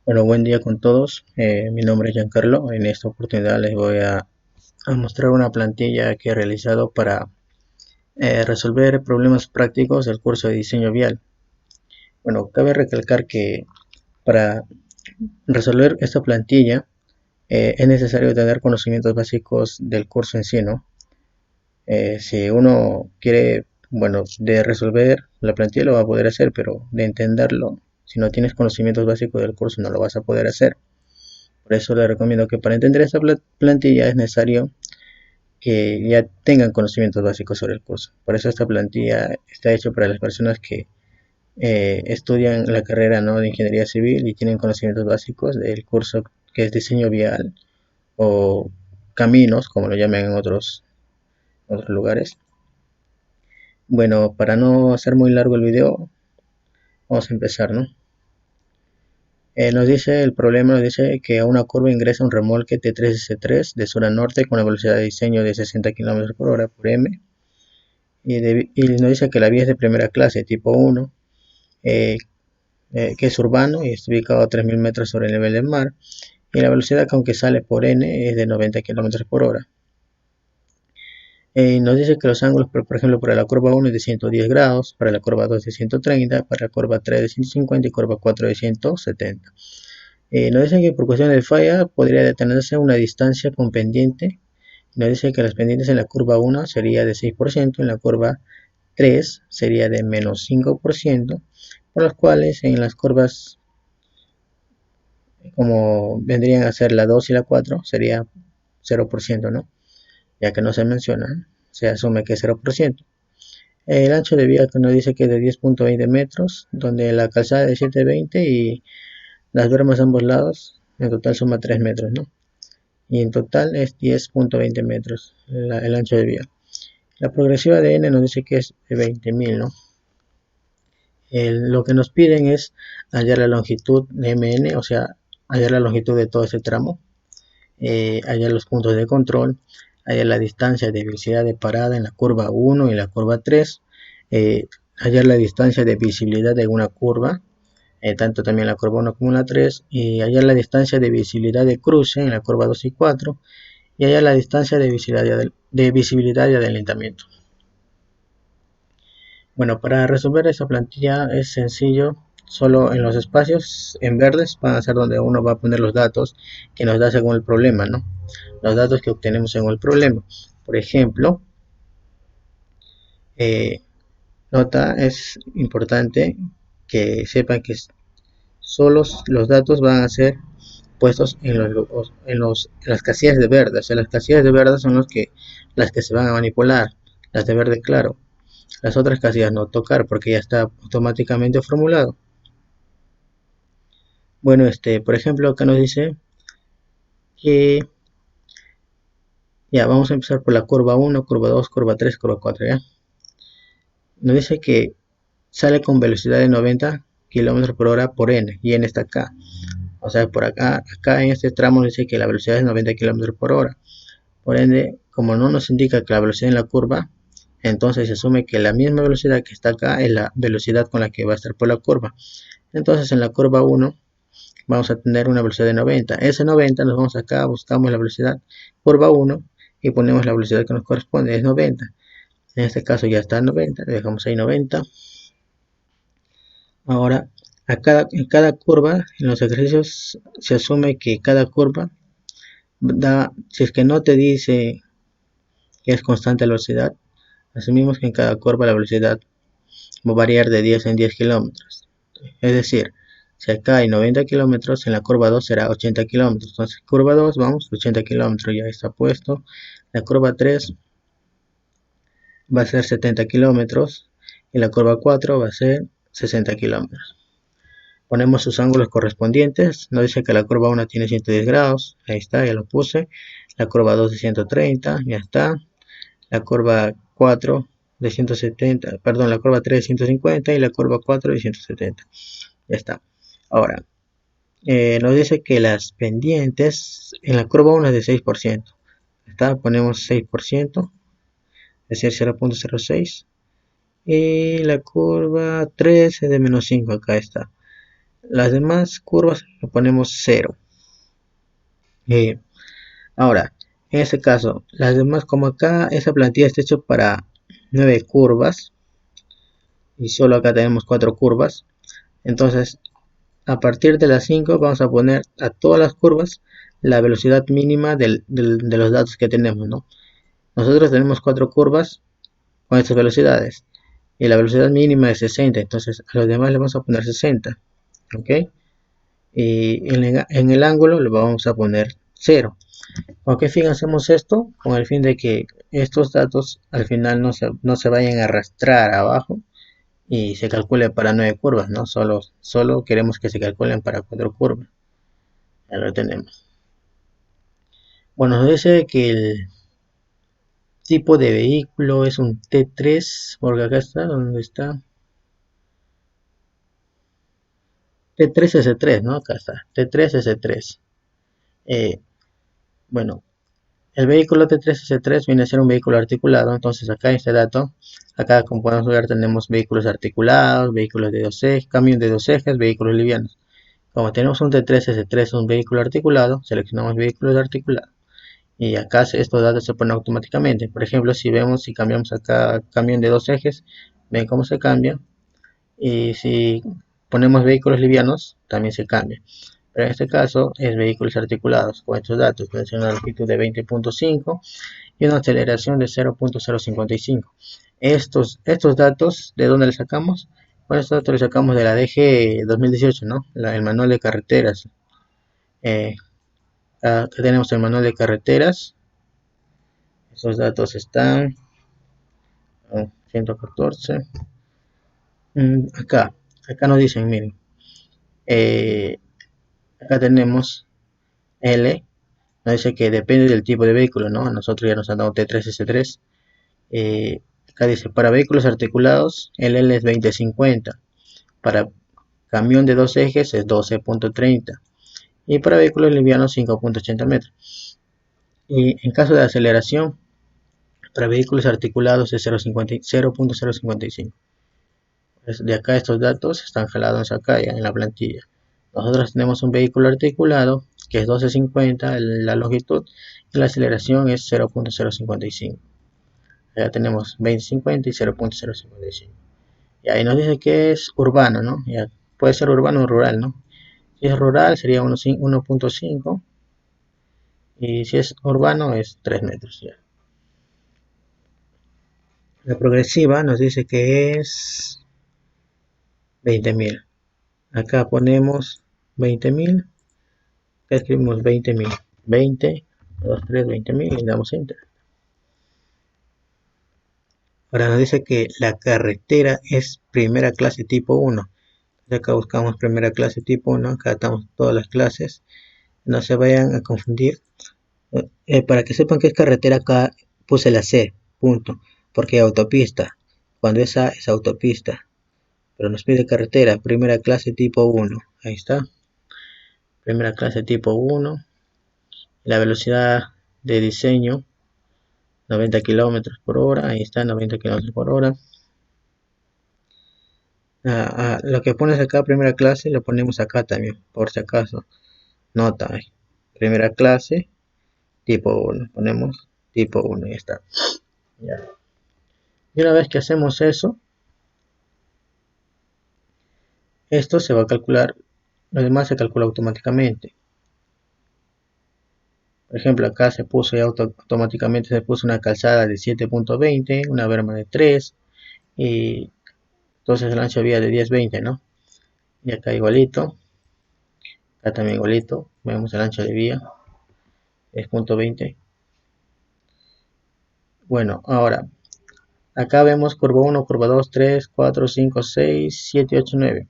Bueno, buen día con todos. Mi nombre es Giancarlo. En esta oportunidad les voy a mostrar una plantilla que he realizado para resolver problemas prácticos del curso de diseño vial. Bueno, cabe recalcar que para resolver esta plantilla es necesario tener conocimientos básicos del curso en sí, ¿no? Si uno quiere, bueno, de resolver la plantilla lo va a poder hacer, pero de entenderlo, si no tienes conocimientos básicos del curso no lo vas a poder hacer. Por eso les recomiendo que para entender esta plantilla es necesario que ya tengan conocimientos básicos sobre el curso. Por eso esta plantilla está hecha para las personas que estudian la carrera, ¿no?, de ingeniería civil y tienen conocimientos básicos del curso que es diseño vial o caminos, como lo llaman en otros lugares. Bueno, para no hacer muy largo el video, vamos a empezar, ¿no? Nos dice el problema, nos dice que a una curva ingresa un remolque T3S3 de sur a norte con una velocidad de diseño de 60 km por hora por M. Y nos dice que la vía es de primera clase, tipo 1, que es urbano y está ubicado a 3.000 metros sobre el nivel del mar. Y la velocidad que aunque sale por N es de 90 km por hora. Nos dice que los ángulos, por ejemplo, para la curva 1 es de 110 grados, para la curva 2 de 130, para la curva 3 de 150 y curva 4 de 170. Nos dice que por cuestiones de falla podría detenerse a una distancia con pendiente. Nos dice que las pendientes en la curva 1 sería de 6%, en la curva 3 sería de menos 5%, por las cuales en las curvas como vendrían a ser la 2 y la 4 sería 0%, ¿no? Ya que no se menciona, se asume que es 0%. El ancho de vía que nos dice que es de 10.20 metros, donde la calzada es de 7.20 y las bermas a ambos lados en total suma 3 metros, ¿no? Y en total es 10.20 metros el ancho de vía. La progresiva de n nos dice que es de 20.000, ¿no? Lo que nos piden es hallar la longitud de mn, o sea, hallar la longitud de todo ese tramo, hallar los puntos de control, hallar la distancia de visibilidad de parada en la curva 1 y la curva 3, hallar la distancia de visibilidad de una curva, tanto también la curva 1 como la 3, y hallar la distancia de visibilidad de cruce en la curva 2 y 4, y hallar la distancia de visibilidad y adelantamiento. Bueno, para resolver esta plantilla es sencillo, solo en los espacios en verdes van a ser donde uno va a poner los datos que nos da según el problema, ¿no? Los datos que obtenemos según el problema. Por ejemplo, nota, es importante que sepan que solo los datos van a ser puestos en las casillas de verde. O sea, las casillas de verde son las que se van a manipular, las de verde claro. Las otras casillas no tocar porque ya está automáticamente formulado. Bueno, por ejemplo, acá nos dice que ya vamos a empezar por la curva 1, curva 2, curva 3, curva 4, ¿ya? Nos dice que sale con velocidad de 90 km por hora por n, y n está acá. O sea, por acá en este tramo nos dice que la velocidad es 90 km por hora. Por ende, como no nos indica que la velocidad en la curva, entonces se asume que la misma velocidad que está acá es la velocidad con la que va a estar por la curva. Entonces en la curva 1 vamos a tener una velocidad de 90. Ese 90 nos vamos acá, buscamos la velocidad curva 1 y ponemos la velocidad que nos corresponde, es 90. En este caso ya está 90, le dejamos ahí 90. Ahora, en cada curva, en los ejercicios se asume que cada curva da, si es que no te dice que es constante la velocidad, asumimos que en cada curva la velocidad va a variar de 10 en 10 kilómetros. Es decir, si acá hay 90 kilómetros, en la curva 2 será 80 kilómetros. Entonces, curva 2, vamos, 80 kilómetros, ya está puesto. La curva 3 va a ser 70 kilómetros y la curva 4 va a ser 60 kilómetros. Ponemos sus ángulos correspondientes. Nos dice que la curva 1 tiene 110 grados. Ahí está, ya lo puse. La curva 2 de 130, ya está. La curva 4 de 170, perdón, la curva 3 de 150 y la curva 4 de 170. Ya está. Ahora, nos dice que las pendientes en la curva 1 es de 6%. Está, ponemos 6%, es decir, 0.06. Y la curva 3 es de menos 5, acá está. Las demás curvas le ponemos 0. Ahora, en este caso, las demás, como acá esa plantilla está hecha para 9 curvas y solo acá tenemos 4 curvas, entonces a partir de las 5 vamos a poner a todas las curvas la velocidad mínima de los datos que tenemos, ¿no? Nosotros tenemos 4 curvas con estas velocidades y la velocidad mínima es 60, entonces a los demás le vamos a poner 60, ¿ok? Y en el ángulo le vamos a poner 0. ¿Con qué fin hacemos esto? Con el fin de que estos datos al final no se vayan a arrastrar abajo y se calcule para 9 curvas, ¿no? Solo queremos que se calculen para 4 curvas. Ya lo tenemos. Bueno, nos dice que el tipo de vehículo es un T3, porque acá está, ¿dónde está? T3S3, ¿no? Acá está, T3S3. Bueno, el vehículo T3S3 viene a ser un vehículo articulado, entonces acá en este dato, acá como podemos ver tenemos vehículos articulados, vehículos de dos ejes, camión de dos ejes, vehículos livianos. Como tenemos un T3S3, un vehículo articulado, seleccionamos vehículos articulados. Y acá estos datos se ponen automáticamente. Por ejemplo, si cambiamos acá camión de dos ejes, ven cómo se cambia. Y si ponemos vehículos livianos, también se cambia. Pero en este caso es vehículos articulados con estos datos. Puede ser una longitud de 20.5 y una aceleración de 0.055. Estos datos, ¿de dónde les sacamos? Bueno, estos datos los sacamos de la DG 2018, ¿no? El manual de carreteras. Eh, Acá tenemos el manual de carreteras. Esos datos están 114. Acá nos dicen, miren, eh, acá tenemos L, nos dice que depende del tipo de vehículo, ¿no? A nosotros ya nos han dado T3S3. Acá dice, para vehículos articulados, el L es 2050. Para camión de dos ejes es 12.30. Y para vehículos livianos 5.80 metros. Y en caso de aceleración, para vehículos articulados es 0.055. De acá estos datos están jalados acá ya en la plantilla. Nosotros tenemos un vehículo articulado que es 12.50 la longitud y la aceleración es 0.055. Ya tenemos 20.50 y 0.055. Y ahí nos dice que es urbano, ¿no? Ya puede ser urbano o rural, ¿no? Si es rural sería 1.5 y si es urbano es 3 metros ya. La progresiva nos dice que es 20.000. Acá ponemos 20.000. Acá escribimos 20.000. 20, 2, 3, 20.000 y damos enter. Ahora nos dice que la carretera es primera clase tipo 1. Acá buscamos primera clase tipo 1. Acá estamos todas las clases. No se vayan a confundir. Para que sepan que es carretera, acá puse la C, punto. Porque autopista. Cuando esa es autopista. Pero nos pide carretera, primera clase tipo 1. Ahí está. Primera clase tipo 1. La velocidad de diseño 90 kilómetros por hora. Ahí está, 90 kilómetros por hora. Lo que pones acá, primera clase, lo ponemos acá también, por si acaso. Nota, primera clase, tipo 1. Ponemos tipo 1 y ya está. Ya. Y una vez que hacemos eso, esto se va a calcular, lo demás se calcula automáticamente. Por ejemplo, acá se puso ya automáticamente se puso una calzada de 7.20, una berma de 3 y entonces el ancho de vía de 10.20, ¿no? Y acá igualito, acá también igualito, vemos el ancho de vía es 0.20. Bueno, ahora acá vemos curva 1, curva 2, 3, 4, 5, 6, 7, 8, 9.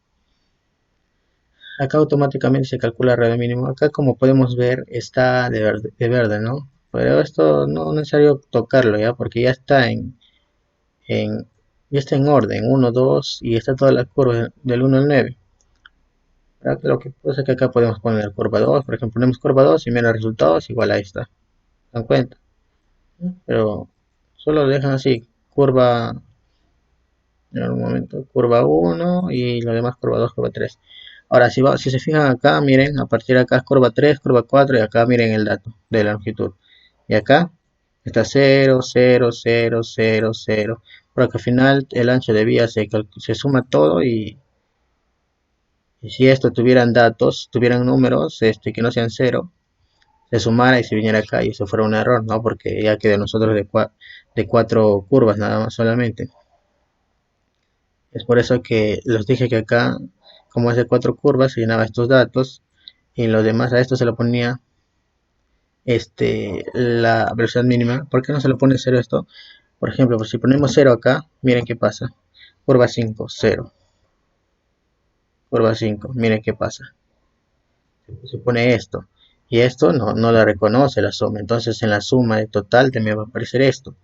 Acá automáticamente se calcula el radio mínimo. Acá como podemos ver está de verde, ¿no? Pero esto no es necesario tocarlo ya porque en, ya está en orden, 1, 2 y está toda la curva del 1 al 9. Lo que pasa es que acá podemos poner curva 2, por ejemplo, ponemos curva 2 y mira resultados igual a esta. ¿Se dan cuenta? Pero solo lo dejan así, curva, en un momento, curva 1 y lo demás curva 2, curva 3. Ahora, si se fijan acá, miren, a partir de acá es curva 3, curva 4 y acá miren el dato de la longitud. Y acá está 0, 0, 0, 0, 0. Porque al final el ancho de vía se suma todo y si esto tuvieran datos, tuvieran números que no sean 0, se sumara y se viniera acá y eso fuera un error, ¿no? Porque ya que de nosotros de 4 curvas nada más solamente. Es por eso que les dije que acá, como es de 4 curvas, se llenaba estos datos y los demás a esto se lo ponía la velocidad mínima. ¿Por qué no se lo pone 0 esto? Por ejemplo, pues si ponemos 0 acá, miren qué pasa. Curva 5, 0. Curva 5, miren qué pasa. Se pone esto. Y esto no la reconoce la suma. Entonces en la suma de total también va a aparecer esto.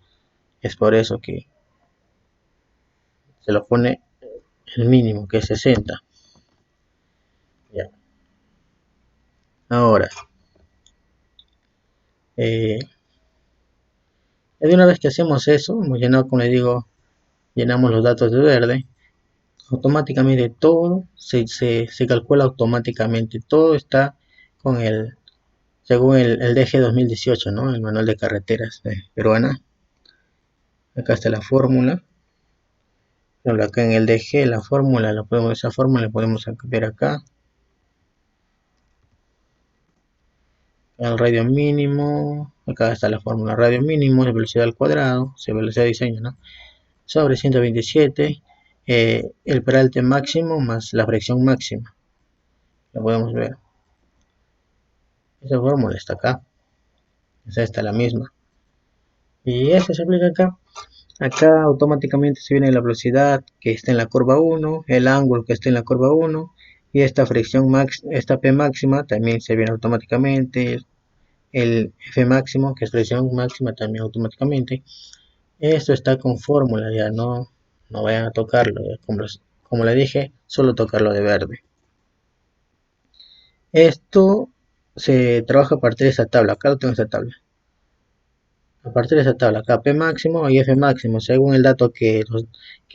Es por eso que se lo pone el mínimo, que es 60. Ya. Ahora, eh, de una vez que hacemos eso, hemos llenado, como les digo, llenamos los datos de verde, automáticamente todo se calcula automáticamente, todo está con según el DG 2018, ¿no? El manual de carreteras peruana. Acá está la fórmula. Acá en el DG la fórmula, esa fórmula la podemos ver acá. El radio mínimo, acá está la fórmula radio mínimo, de velocidad al cuadrado, velocidad de diseño, ¿no? Sobre 127, el peralte máximo más la fricción máxima. Lo podemos ver. Esa fórmula está acá. Esa está la misma. Y eso se aplica acá. Acá automáticamente se viene la velocidad que está en la curva 1, el ángulo que está en la curva 1 y esta fricción esta P máxima también se viene automáticamente. El F máximo, que es presión máxima, también automáticamente. Esto está con fórmula, ya no vayan a tocarlo. Como le dije, solo tocarlo de verde. Esto se trabaja a partir de esta tabla. Acá lo tengo esta tabla. A partir de esta tabla, acá P máximo y F máximo, según el dato que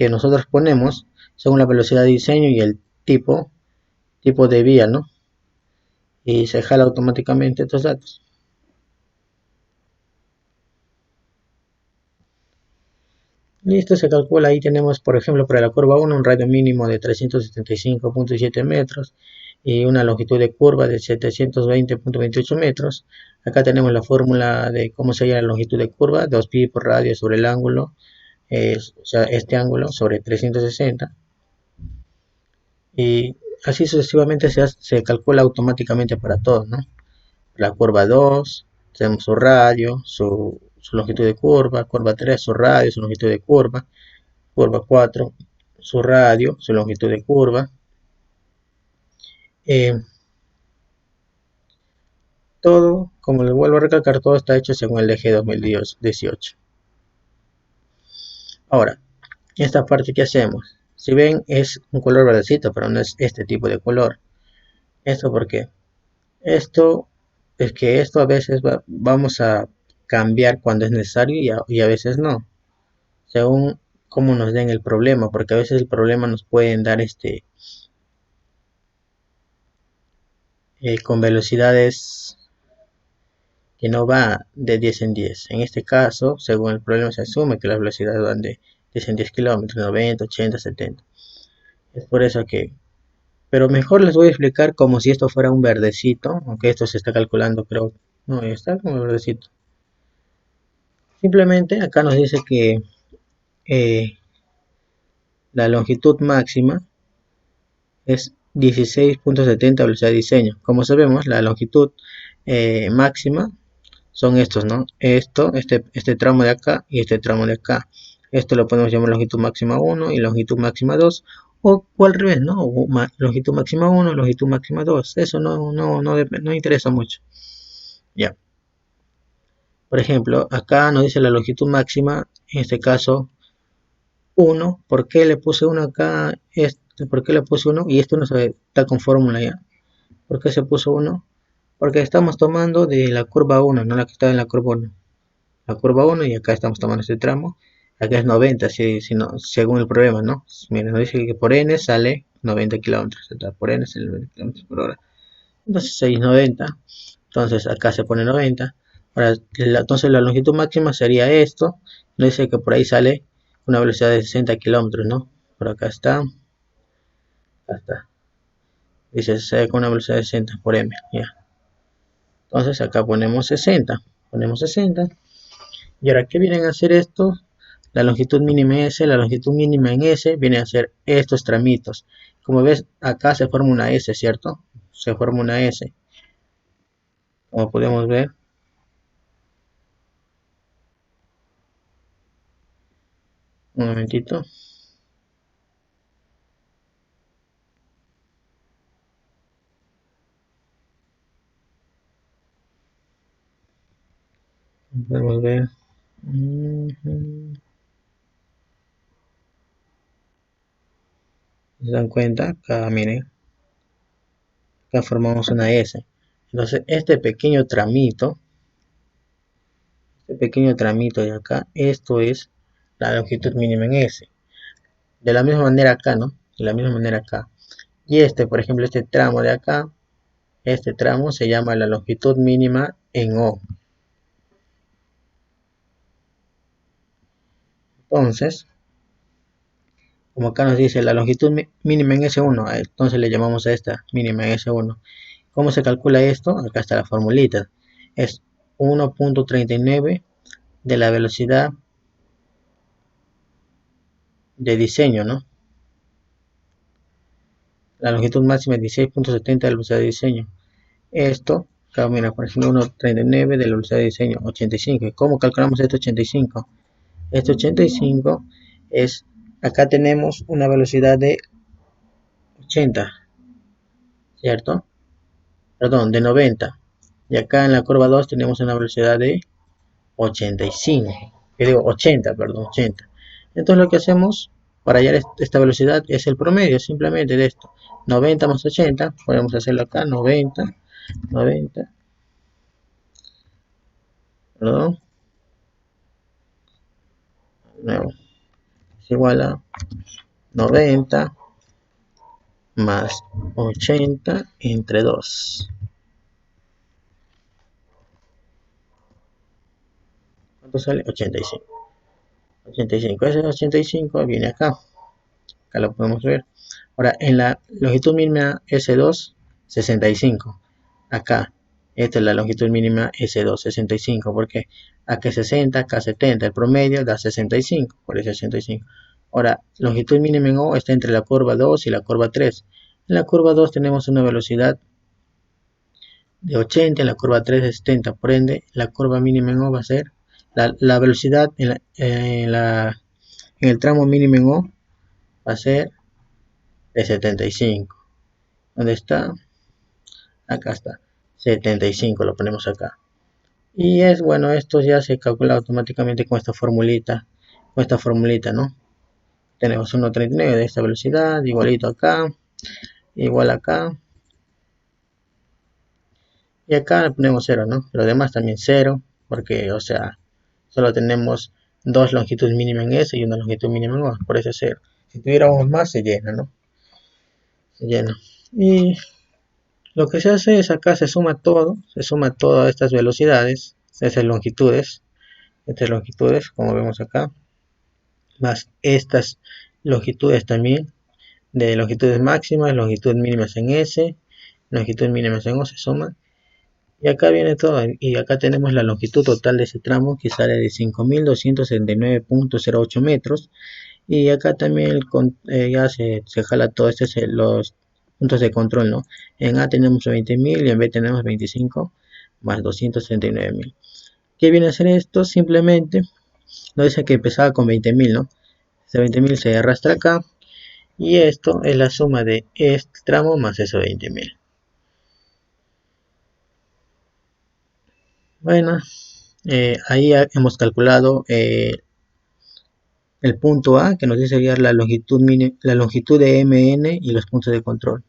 nosotros ponemos, según la velocidad de diseño y el tipo de vía, ¿no? Y se jala automáticamente estos datos. Listo, se calcula, ahí tenemos, por ejemplo, para la curva 1 un radio mínimo de 375.7 metros y una longitud de curva de 720.28 metros. Acá tenemos la fórmula de cómo sería la longitud de curva, 2pi por radio sobre el ángulo, o sea, este ángulo sobre 360. Y así sucesivamente se calcula automáticamente para todos, ¿no? La curva 2, tenemos su radio, su longitud de curva 3, su radio, su longitud de curva 4, su radio, su longitud de curva. Todo, como les vuelvo a recalcar, todo está hecho según el DG 2018. Ahora, esta parte que hacemos, si ven es un color verdecito, pero no es este tipo de color. ¿Esto por qué? Esto es que esto a veces vamos a cambiar cuando es necesario y a veces no, según cómo nos den el problema, porque a veces el problema nos pueden dar con velocidades que no va de 10 en 10. En este caso, según el problema se asume que las velocidades van de 10 en 10 kilómetros, 90, 80, 70. Es por eso que... Pero mejor les voy a explicar como si esto fuera un verdecito, aunque esto se está calculando, pero no, está como verdecito. Simplemente acá nos dice que la longitud máxima es 16.70 velocidad de diseño. Como sabemos, la longitud máxima son estos, ¿no? Este tramo de acá y este tramo de acá. Esto lo podemos llamar longitud máxima 1 y longitud máxima 2, o al revés, ¿no? O longitud máxima 1, longitud máxima 2. Eso no interesa mucho. Ya. Por ejemplo, acá nos dice la longitud máxima, en este caso 1. ¿Por qué le puse 1 acá? ¿Por qué le puse 1? Y esto no está con fórmula ya. ¿Por qué se puso 1? Porque estamos tomando de la curva 1, no la que está en la curva 1. La curva 1 y acá estamos tomando este tramo. Acá es 90, no, según el problema, ¿no? Miren, nos dice que por n sale 90 kilómetros, por ende es el 90 kilómetros por hora. Entonces 690, entonces acá se pone 90. Ahora, entonces la longitud máxima sería esto. No dice que por ahí sale una velocidad de 60 kilómetros, ¿no? Por acá está, dice sale con una velocidad de 60 por m, ya. Entonces acá ponemos 60, y ahora, ¿qué vienen a hacer esto? La longitud mínima en S, la longitud mínima en S viene a ser estos tramitos. Como ves, acá se forma una S, ¿cierto? Se forma una S. Como podemos ver, un momentito. Podemos ver. ¿Se dan cuenta? Acá, miren. Acá formamos una S. Entonces, este pequeño tramito de acá, esto es la longitud mínima en S. De la misma manera acá, ¿no? De la misma manera acá. Y este, por ejemplo, este tramo de acá, este tramo se llama la longitud mínima en O. Entonces, como acá nos dice la longitud mínima en S1, entonces le llamamos a esta mínima en S1. ¿Cómo se calcula esto? Acá está la formulita. Es 1.39 de la velocidad de diseño, ¿no? La longitud máxima es 16.70 de la velocidad de diseño. Esto, acá mira, por ejemplo, 1.39 de la velocidad de diseño, 85. ¿Cómo calculamos este 85? Este 85 es, acá tenemos una velocidad de 80, ¿cierto? Perdón, de 90. Y acá en la curva 2 tenemos una velocidad de 85. Que digo 80, perdón, 80. Entonces lo que hacemos para hallar esta velocidad es el promedio simplemente de esto. 90 más 80, podemos hacerlo acá, 90, perdón, nuevo, es igual a 90 más 80 entre 2. ¿Cuánto sale? 85. 85, ese 85 viene acá. Acá lo podemos ver. Ahora, en la longitud mínima S2, 65. Acá, esta es la longitud mínima S2, 65. Porque acá 60, acá 70. El promedio da 65, por eso 65. Ahora, longitud mínima en O está entre la curva 2 y la curva 3. En la curva 2 tenemos una velocidad de 80, en la curva 3 de 70. Por ende, la curva mínima en O va a ser la velocidad en el tramo mínimo en O va a ser de 75. ¿Dónde está? Acá está. 75 lo ponemos acá. Y es bueno, esto ya se calcula automáticamente con esta formulita. ¿No? Tenemos 1.39 de esta velocidad, igualito acá, igual acá. Y acá le ponemos 0, ¿no? Lo demás también 0, porque, o sea, solo tenemos dos longitudes mínimas en S y una longitud mínima en O, por eso es 0. Si tuviéramos más, se llena, ¿no? Se llena. Y lo que se hace es acá se suma todas estas velocidades, estas longitudes, como vemos acá, más estas longitudes también, de longitudes máximas, longitudes mínimas en S, longitudes mínimas en O se suman, y acá viene todo, y acá tenemos la longitud total de ese tramo que sale de 5.279.08 metros, y acá también ya se jala todo los puntos de control, ¿no? En A tenemos 20.000 y en B tenemos 25 más 239.000. ¿Qué viene a ser esto? Simplemente nos dice que empezaba con 20.000, ¿no? Este 20.000 se arrastra acá y esto es la suma de este tramo más esos 20.000. Bueno, ahí hemos calculado el punto A, que nos dice hallar la longitud de MN y los puntos de control.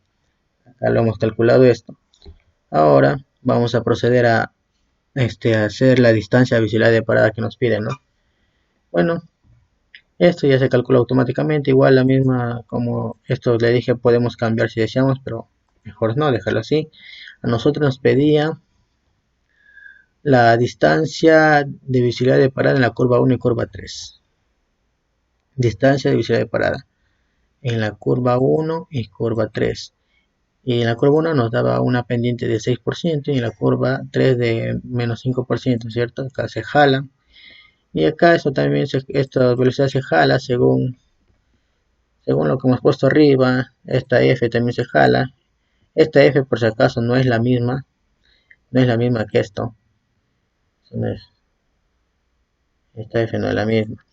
Acá lo hemos calculado esto. Ahora vamos a proceder a hacer la distancia visible de parada que nos piden, ¿no? Bueno, Esto ya se calcula automáticamente, igual la misma, como esto le dije, podemos cambiar si deseamos, pero mejor no, dejarlo así. A nosotros nos pedía la distancia de visibilidad de parada en la curva 1 y curva 3. Distancia de visibilidad de parada en la curva 1 y curva 3. Y en la curva 1 nos daba una pendiente de 6% y en la curva 3 de menos 5%, ¿cierto? Acá se jala. Y acá esto también, esta velocidad se jala según lo que hemos puesto arriba. Esta F también se jala. Esta F por si acaso no es la misma. No es la misma que esto. Esta F no es la misma.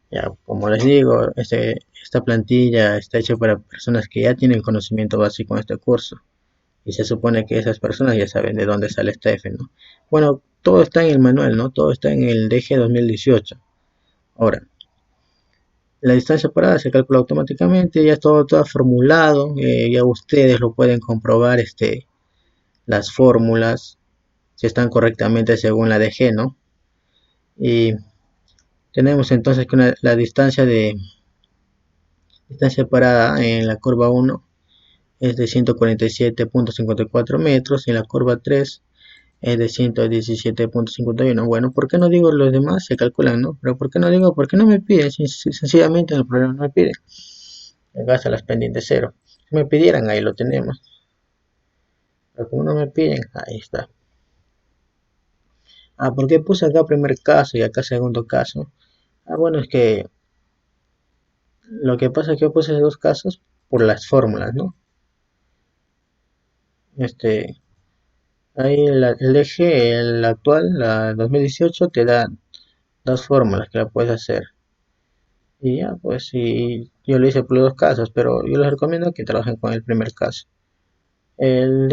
Ya, como les digo, esta plantilla está hecha para personas que ya tienen conocimiento básico en este curso. Y se supone que esas personas ya saben de dónde sale esta F, ¿no? Bueno, todo está en el manual, ¿no? Todo está en el DG 2018. Ahora, la distancia parada se calcula automáticamente, ya todo formulado, ya ustedes lo pueden comprobar, las fórmulas, si están correctamente según la DG, ¿no? Y tenemos entonces que la distancia parada en la curva 1 es de 147.54 metros y en la curva 3 es de 117.51. Bueno, ¿por qué no digo los demás? Se calculan, ¿no? Pero ¿por qué no digo? Porque no me piden, sencillamente en el programa no me piden. Gasta las pendientes 0. Si me pidieran, ahí lo tenemos. Pero como no me piden, ahí está. ¿Por qué puse acá primer caso y acá segundo caso? Bueno, es que lo que pasa es que yo puse dos casos por las fórmulas, ¿no? Ahí el eje, el actual, la 2018, te da dos fórmulas que la puedes hacer. Y ya, pues, sí, yo lo hice por los dos casos, pero yo les recomiendo que trabajen con el primer caso. El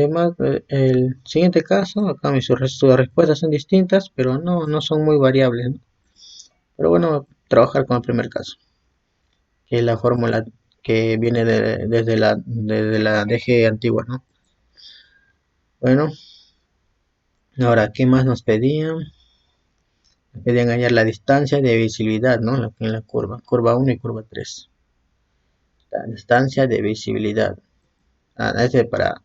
siguiente caso, acá sus respuestas son distintas, pero no son muy variables, ¿no? Pero bueno, trabajar con el primer caso, que es la fórmula que viene desde la DG antigua, ¿no? Bueno, ahora, ¿qué más nos pedían? Nos pedían hallar la distancia de visibilidad, ¿no? En la curva 1 y curva 3. La distancia de visibilidad. Para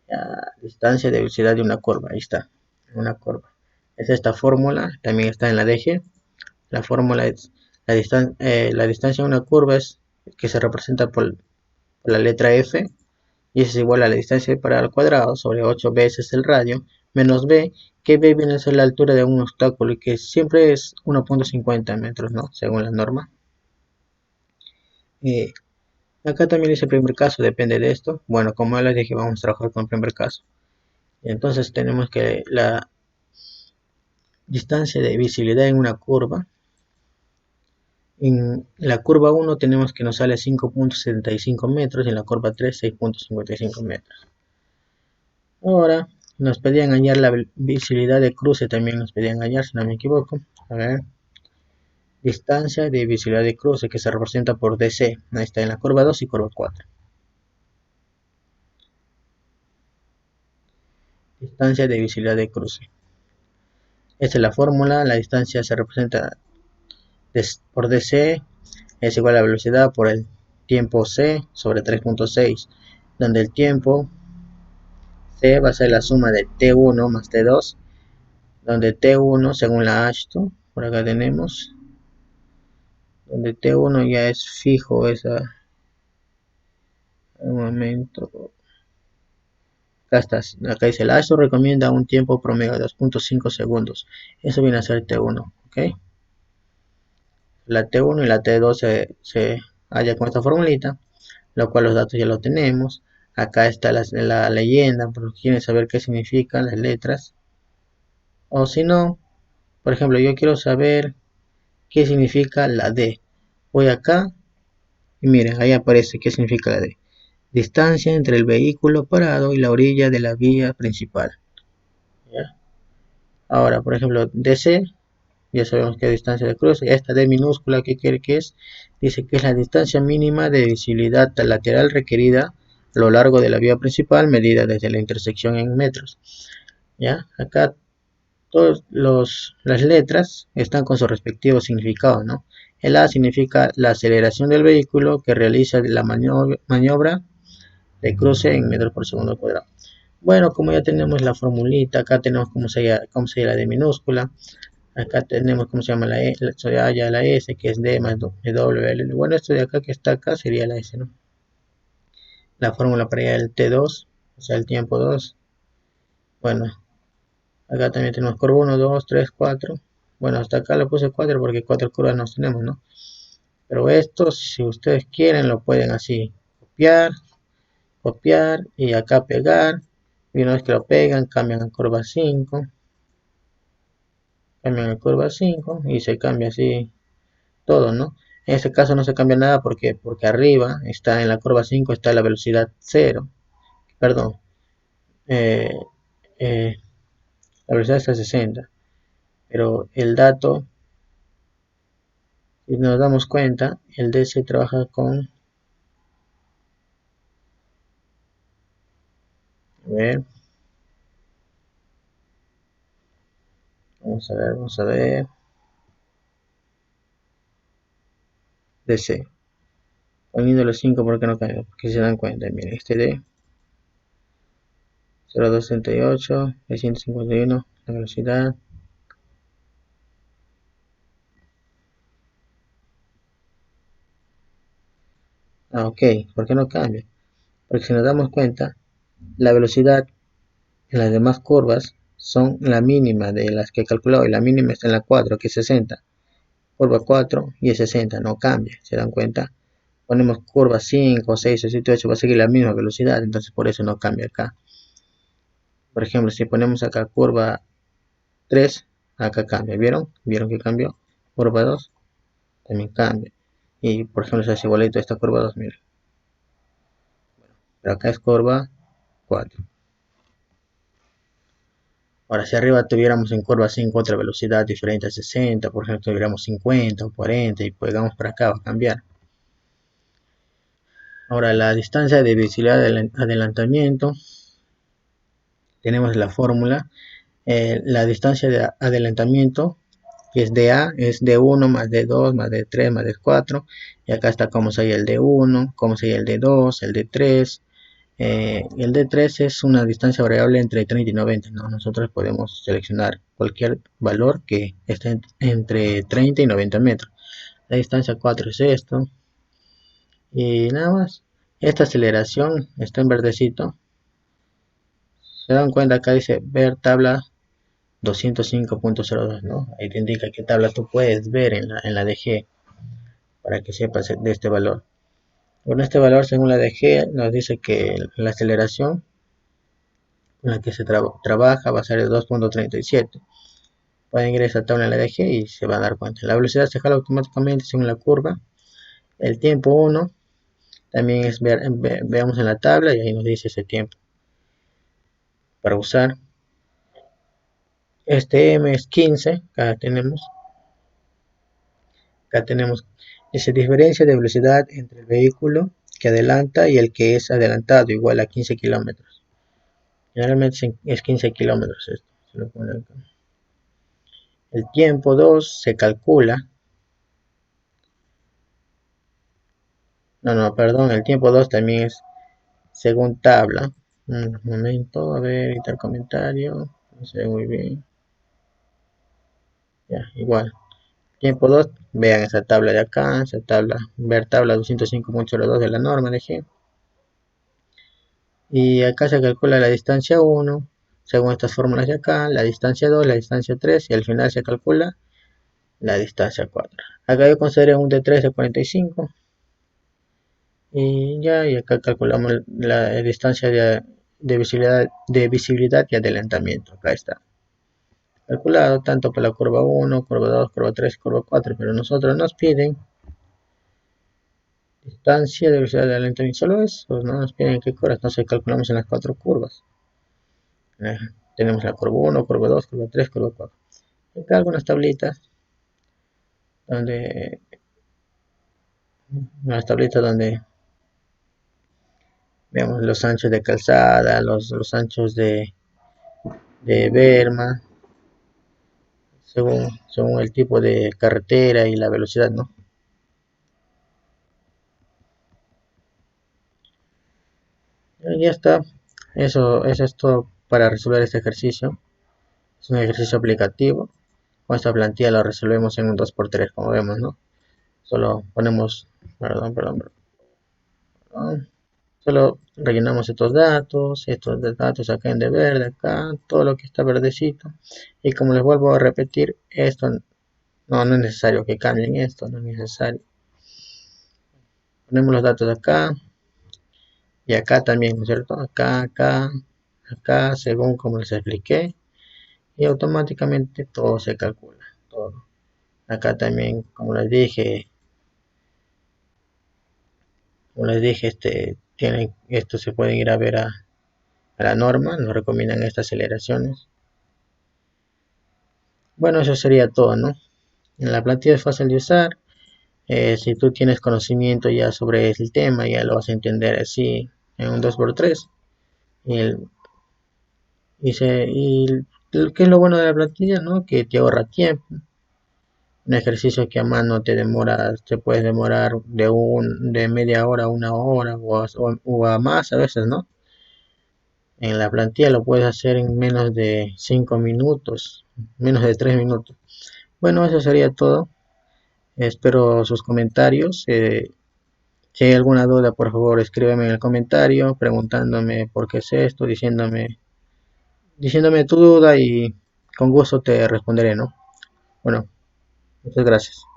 la distancia de visibilidad de una curva, ahí está, una curva. Es esta fórmula, también está en la DG. La fórmula es la distancia de una curva es que se representa por la letra F, y es igual a la distancia de parada al cuadrado sobre 8 veces el radio menos B, que B viene a ser la altura de un obstáculo y que siempre es 1.50 metros, ¿no? Según la norma. Acá también dice el primer caso, depende de esto. Bueno, como les dije, vamos a trabajar con el primer caso. Entonces tenemos que la distancia de visibilidad en una curva. En la curva 1 tenemos que nos sale 5.75 metros y en la curva 3 6.55 metros. Ahora nos pedían hallar la visibilidad de cruce, también nos pedían hallar, si no me equivoco. A ver, distancia de visibilidad de cruce que se representa por DC. Ahí está en la curva 2 y curva 4. Distancia de visibilidad de cruce. Esta es la fórmula, la distancia se representa por DC, es igual a la velocidad por el tiempo C sobre 3.6, donde el tiempo C va a ser la suma de T1 más T2, donde T1 según la Ashton, por acá tenemos, donde T1 ya es fijo, un momento, acá dice el Ashton recomienda un tiempo promedio de 2.5 segundos, eso viene a ser T1, ¿ok? La T1 y la T2 se halla con esta formulita, lo cual los datos ya los tenemos. Acá está la leyenda, por si quieren saber qué significan las letras. O si no, por ejemplo, yo quiero saber qué significa la D. Voy acá y miren, ahí aparece qué significa la D. Distancia entre el vehículo parado y la orilla de la vía principal. ¿Ya? Ahora, por ejemplo, DC, ya sabemos qué distancia de cruce. Esta D minúscula, ¿qué quiere que es? Dice que es la distancia mínima de visibilidad lateral requerida a lo largo de la vía principal, medida desde la intersección en metros. ¿Ya? Acá todas las letras están con su respectivo significado, ¿no? El A significa la aceleración del vehículo que realiza la maniobra de cruce en metros por segundo cuadrado. Bueno, como ya tenemos la formulita, acá tenemos cómo sería la D minúscula, acá tenemos cómo se llama la E, la S, que es D más W, L. Bueno, esto de acá que está acá sería la S, ¿no? La fórmula para allá el T2, o sea, el tiempo 2. Bueno, acá también tenemos curva 1, 2, 3, 4. Bueno, hasta acá le puse 4 porque 4 curvas nos tenemos, ¿no? Pero esto, si ustedes quieren, lo pueden así copiar y acá pegar. Y una vez que lo pegan, cambian a curva 5. Cambian a curva 5 y se cambia así todo, ¿no? En este caso no se cambia nada porque arriba está en la curva 5 está la velocidad 0. Perdón. eh, eh, la velocidad está a 60. Pero el dato, si nos damos cuenta, el DC trabaja con, a ver, vamos a ver, DC, poniendo los 5 porque no cambia, porque se dan cuenta, miren, este D, 0,268, 651, la velocidad, ok, ¿por qué no cambia? Porque si nos damos cuenta, la velocidad en las demás curvas son la mínima de las que he calculado y la mínima está en la 4 que es 60. Curva 4 y es 60, no cambia, ¿se dan cuenta? Ponemos curva 5, 6, 7, 8, va a seguir la misma velocidad, entonces por eso no cambia acá. Por ejemplo, si ponemos acá curva 3, acá cambia, ¿vieron? ¿Vieron que cambió? Curva 2 también cambia. Y por ejemplo, se hace igualito a esta curva 2, miren. Pero acá es curva 4. Ahora, si arriba tuviéramos en curva 5 otra velocidad diferente a 60, por ejemplo, tuviéramos 50 o 40 y pegamos para acá, va a cambiar. Ahora, la distancia de visibilidad del adelantamiento, tenemos la fórmula. La distancia de adelantamiento, que es DA, es D1 más D2 más D3 más D4. Y acá está cómo sería el D1, cómo sería el D2, el D3. El D3 es una distancia variable entre 30 y 90, ¿no? Nosotros podemos seleccionar cualquier valor que esté entre 30 y 90 metros. La distancia 4 es esto. Y nada más. Esta aceleración está en verdecito. Se dan cuenta, acá dice ver tabla 205.02, ¿no? Ahí te indica qué tabla tú puedes ver en la DG para que sepas de este valor. Bueno, este valor según la DG nos dice que la aceleración con la que se trabaja va a ser de 2.37. Pueden ingresar a tabla en la DG y se va a dar cuenta. La velocidad se jala automáticamente según la curva. El tiempo 1 también es veamos en la tabla y ahí nos dice ese tiempo para usar. Este M es 15, acá tenemos esa diferencia de velocidad entre el vehículo que adelanta y el que es adelantado, igual a 15 kilómetros. Generalmente es 15 kilómetros esto. Se lo pone acá. El tiempo 2 se calcula. No, perdón, el tiempo 2 también es según tabla. Un momento, a ver, editar comentario. No sé muy bien. Ya, igual. Tiempo 2, vean esa tabla de acá, esa tabla, ver tabla 205.02 de la norma de G. Y acá se calcula la distancia 1, según estas fórmulas de acá, la distancia 2, la distancia 3 y al final se calcula la distancia 4. Acá yo consideré un D3 de 45 y ya, y acá calculamos la distancia de visibilidad y adelantamiento. Acá está calculado tanto para la curva 1, curva 2, curva 3, curva 4, pero nosotros nos piden distancia de velocidad de adelantamiento, solo eso, no nos piden qué curvas, entonces calculamos en las 4 curvas. Tenemos la curva 1, curva 2, curva 3, curva 4. Acá algunas tablitas donde veamos los anchos de calzada, los anchos de berma, según el tipo de carretera y la velocidad, ¿no? Ya está. Eso es todo para resolver este ejercicio. Es un ejercicio aplicativo. Con esta plantilla lo resolvemos en un 2x3, como vemos, ¿no? Solo ponemos, perdón. Solo rellenamos estos datos acá en de verde, acá, todo lo que está verdecito. Y como les vuelvo a repetir, esto no es necesario que cambien esto, no es necesario. Ponemos los datos acá y acá también, ¿no es cierto? Acá, según como les expliqué, y automáticamente todo se calcula, todo. Acá también, como les dije, esto se pueden ir a ver a la norma, nos recomiendan estas aceleraciones. Bueno, eso sería todo, ¿no? La plantilla es fácil de usar. Si tú tienes conocimiento ya sobre el tema, ya lo vas a entender así en un 2x3. Y, ¿qué es lo bueno de la plantilla, no? Que te ahorra tiempo. Un ejercicio que a mano te puedes demorar de media hora a una hora o a más a veces, ¿no? En la plantilla lo puedes hacer en menos de 5 minutos, menos de 3 minutos. Bueno, eso sería todo. Espero sus comentarios. Si hay alguna duda, por favor, escríbeme en el comentario preguntándome por qué es esto, diciéndome tu duda y con gusto te responderé, ¿no? Bueno, muchas gracias.